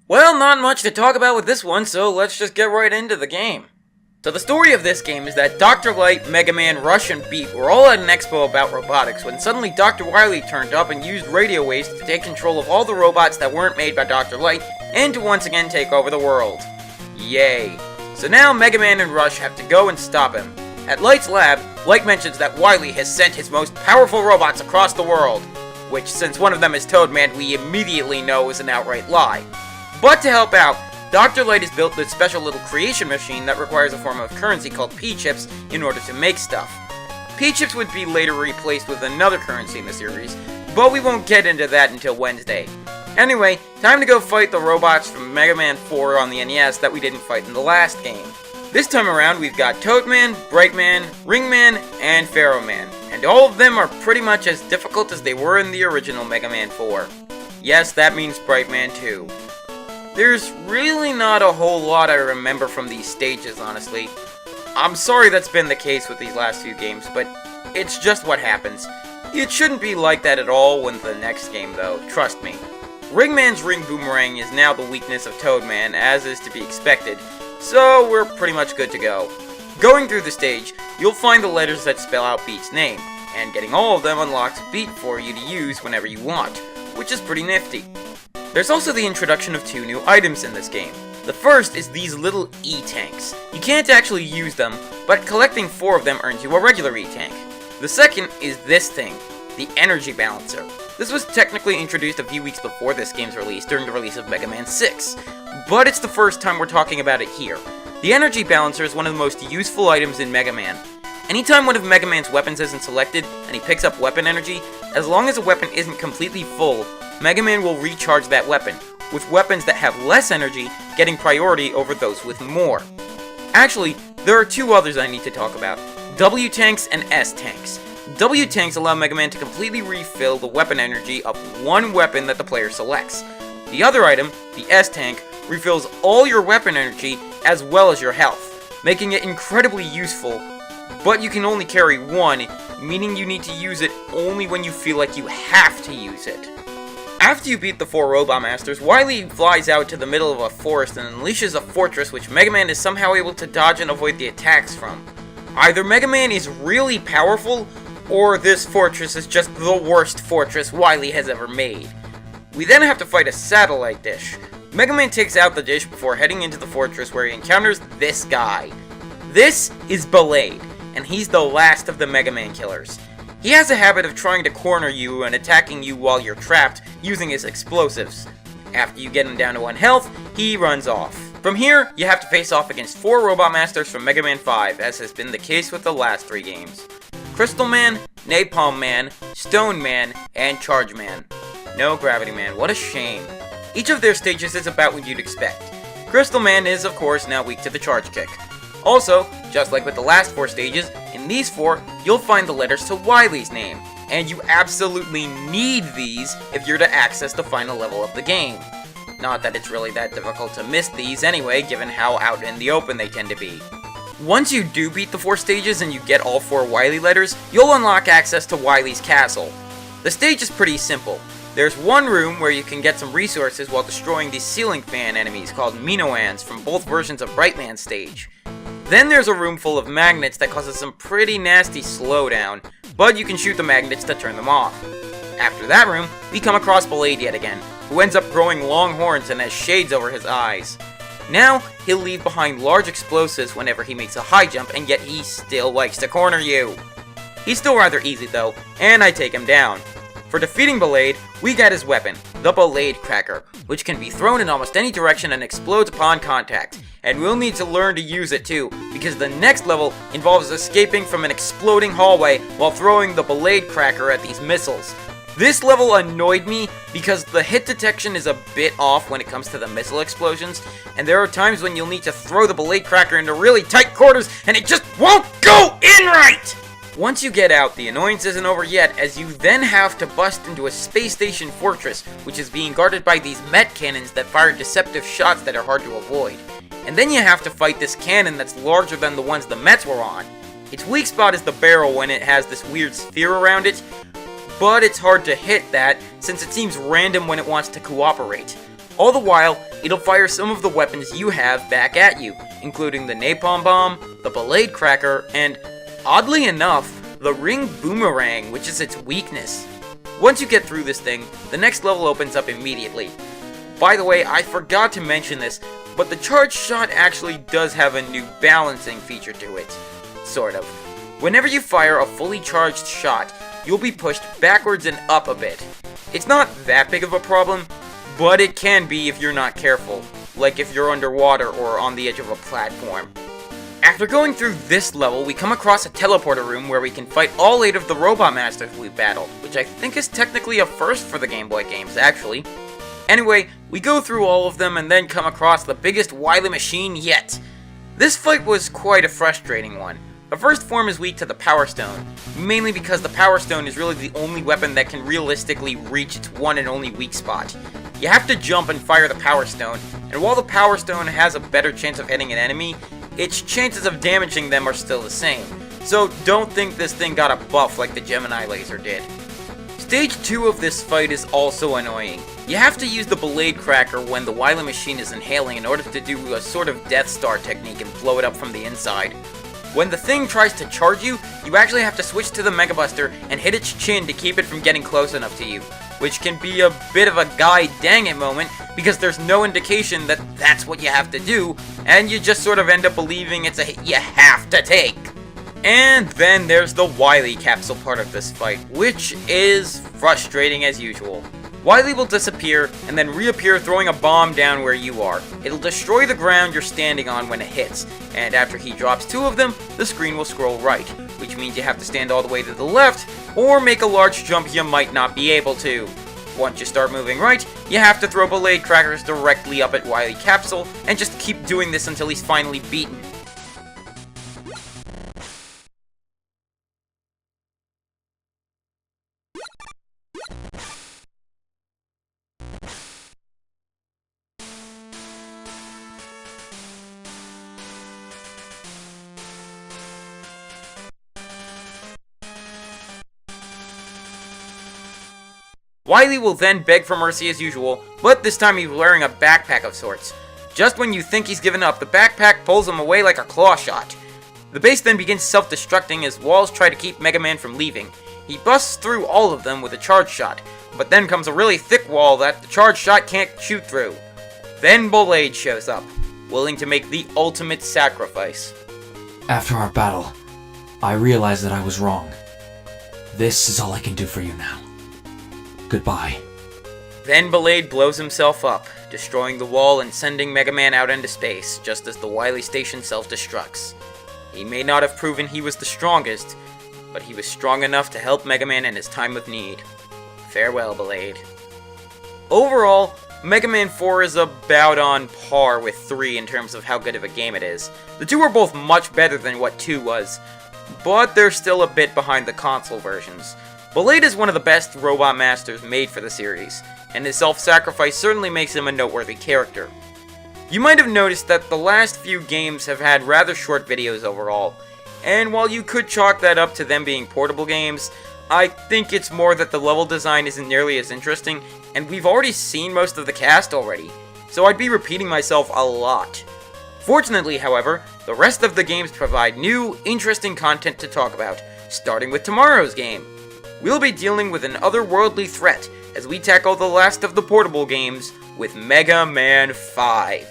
Well, not much to talk about with this one, so let's just get right into the game. So the story of this game is that Dr. Light, Mega Man, Rush, and Beat were all at an expo about robotics when suddenly Dr. Wily turned up and used radio waves to take control of all the robots that weren't made by Dr. Light and to once again take over the world. Yay. So now Mega Man and Rush have to go and stop him. At Light's lab, Light mentions that Wily has sent his most powerful robots across the world, which since one of them is Toadman, we immediately know is an outright lie. But to help out, Dr. Light has built this special little creation machine that requires a form of currency called P-chips in order to make stuff. P-chips would be later replaced with another currency in the series, but we won't get into that until Wednesday. Anyway, time to go fight the robots from Mega Man 4 on the NES that we didn't fight in the last game. This time around, we've got Toadman, Brightman, Ringman, and Pharaohman, and all of them are pretty much as difficult as they were in the original Mega Man 4. Yes, that means Brightman too. There's really not a whole lot I remember from these stages, honestly. I'm sorry that's been the case with these last few games, but it's just what happens. It shouldn't be like that at all when the next game, though, trust me. Ringman's Ring Boomerang is now the weakness of Toadman, as is to be expected, so we're pretty much good to go. Going through the stage, you'll find the letters that spell out Beat's name, and getting all of them unlocks Beat for you to use whenever you want, which is pretty nifty. There's also the introduction of two new items in this game. The first is these little E-tanks. You can't actually use them, but collecting 4 of them earns you a regular E-tank. The second is this thing, the Energy Balancer. This was technically introduced a few weeks before this game's release during the release of Mega Man 6, but it's the first time we're talking about it here. The Energy Balancer is one of the most useful items in Mega Man. Anytime one of Mega Man's weapons isn't selected, and he picks up weapon energy, as long as a weapon isn't completely full, Mega Man will recharge that weapon, with weapons that have less energy getting priority over those with more. Actually, there are 2 others I need to talk about, W-tanks and S-tanks. W-tanks allow Mega Man to completely refill the weapon energy of one weapon that the player selects. The other item, the S-tank, refills all your weapon energy as well as your health, making it incredibly useful, but you can only carry one, meaning you need to use it only when you feel like you have to use it. After you beat the 4 Robot Masters, Wily flies out to the middle of a forest and unleashes a fortress which Mega Man is somehow able to dodge and avoid the attacks from. Either Mega Man is really powerful, or this fortress is just the worst fortress Wily has ever made. We then have to fight a satellite dish. Mega Man takes out the dish before heading into the fortress where he encounters this guy. This is Ballade, and he's the last of the Mega Man killers. He has a habit of trying to corner you and attacking you while you're trapped using his explosives. After you get him down to 1 health, he runs off. From here, you have to face off against 4 Robot Masters from Mega Man 5, as has been the case with the last 3 games. Crystal Man, Napalm Man, Stone Man, and Charge Man. No Gravity Man, what a shame. Each of their stages is about what you'd expect. Crystal Man is, of course, now weak to the charge kick. Also, just like with the last 4 stages, in these 4, you'll find the letters to Wily's name, and you absolutely need these if you're to access the final level of the game. Not that it's really that difficult to miss these anyway, given how out in the open they tend to be. Once you do beat the 4 stages and you get all 4 Wily letters, you'll unlock access to Wily's castle. The stage is pretty simple. There's one room where you can get some resources while destroying these ceiling fan enemies called Minoans from both versions of Brightman's stage. Then there's a room full of magnets that causes some pretty nasty slowdown, but you can shoot the magnets to turn them off. After that room, we come across Ballade yet again, who ends up growing long horns and has shades over his eyes. Now, he'll leave behind large explosives whenever he makes a high jump, and yet he still likes to corner you. He's still rather easy though, and I take him down. For defeating Ballade, we get his weapon, the Ballade Cracker, which can be thrown in almost any direction and explodes upon contact. And we'll need to learn to use it too, because the next level involves escaping from an exploding hallway while throwing the Ballade Cracker at these missiles. This level annoyed me because the hit detection is a bit off when it comes to the missile explosions, and there are times when you'll need to throw the Ballade Cracker into really tight quarters and it just won't go in right! Once you get out, the annoyance isn't over yet, as you then have to bust into a space station fortress, which is being guarded by these Met cannons that fire deceptive shots that are hard to avoid. And then you have to fight this cannon that's larger than the ones the Mets were on. Its weak spot is the barrel when it has this weird sphere around it, but it's hard to hit that since it seems random when it wants to cooperate. All the while, it'll fire some of the weapons you have back at you, including the napalm bomb, the Ballade cracker, and, oddly enough, the ring boomerang, which is its weakness. Once you get through this thing, the next level opens up immediately. By the way, I forgot to mention this, but the charge shot actually does have a new balancing feature to it. Sort of. Whenever you fire a fully charged shot, you'll be pushed backwards and up a bit. It's not that big of a problem, but it can be if you're not careful, like if you're underwater or on the edge of a platform. After going through this level, we come across a teleporter room where we can fight all 8 of the Robot Masters we battled, which I think is technically a first for the Game Boy games, actually. Anyway, we go through all of them and then come across the biggest Wily machine yet. This fight was quite a frustrating one. The first form is weak to the Power Stone, mainly because the Power Stone is really the only weapon that can realistically reach its one and only weak spot. You have to jump and fire the Power Stone, and while the Power Stone has a better chance of hitting an enemy, its chances of damaging them are still the same, so don't think this thing got a buff like the Gemini laser did. Stage 2 of this fight is also annoying. You have to use the Ballade cracker when the Wily machine is inhaling in order to do a sort of Death Star technique and blow it up from the inside. When the thing tries to charge you, you actually have to switch to the Mega Buster and hit its chin to keep it from getting close enough to you, which can be a bit of a god dang it moment because there's no indication that that's what you have to do, and you just sort of end up believing it's a hit you have to take. And then there's the Wily capsule part of this fight, which is frustrating as usual. Wily will disappear and then reappear throwing a bomb down where you are. It'll destroy the ground you're standing on when it hits, and after he drops 2 of them, the screen will scroll right, which means you have to stand all the way to the left, or make a large jump you might not be able to. Once you start moving right, you have to throw Ballade crackers directly up at Wily capsule, and just keep doing this until he's finally beaten. Wily will then beg for mercy as usual, but this time he's wearing a backpack of sorts. Just when you think he's given up, the backpack pulls him away like a claw shot. The base then begins self-destructing as walls try to keep Mega Man from leaving. He busts through all of them with a charge shot, but then comes a really thick wall that the charge shot can't shoot through. Then Ballade shows up, willing to make the ultimate sacrifice. After our battle, I realized that I was wrong. This is all I can do for you now. Goodbye. Then Ballade blows himself up, destroying the wall and sending Mega Man out into space, just as the Wily station self-destructs. He may not have proven he was the strongest, but he was strong enough to help Mega Man in his time of need. Farewell, Ballade. Overall, Mega Man 4 is about on par with 3 in terms of how good of a game it is. The two are both much better than what 2 was, but they're still a bit behind the console versions. Ballade is one of the best Robot Masters made for the series, and his self-sacrifice certainly makes him a noteworthy character. You might have noticed that the last few games have had rather short videos overall, and while you could chalk that up to them being portable games, I think it's more that the level design isn't nearly as interesting, and we've already seen most of the cast already, so I'd be repeating myself a lot. Fortunately, however, the rest of the games provide new, interesting content to talk about, starting with tomorrow's game. We'll be dealing with an otherworldly threat as we tackle the last of the portable games with Mega Man 5.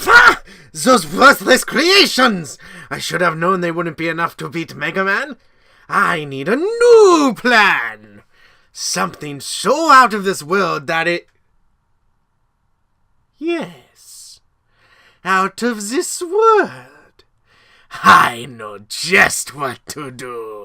Pah! Those worthless creations! I should have known they wouldn't be enough to beat Mega Man. I need a new plan! Something so out of this world that it... Yes, out of this world. I know just what to do.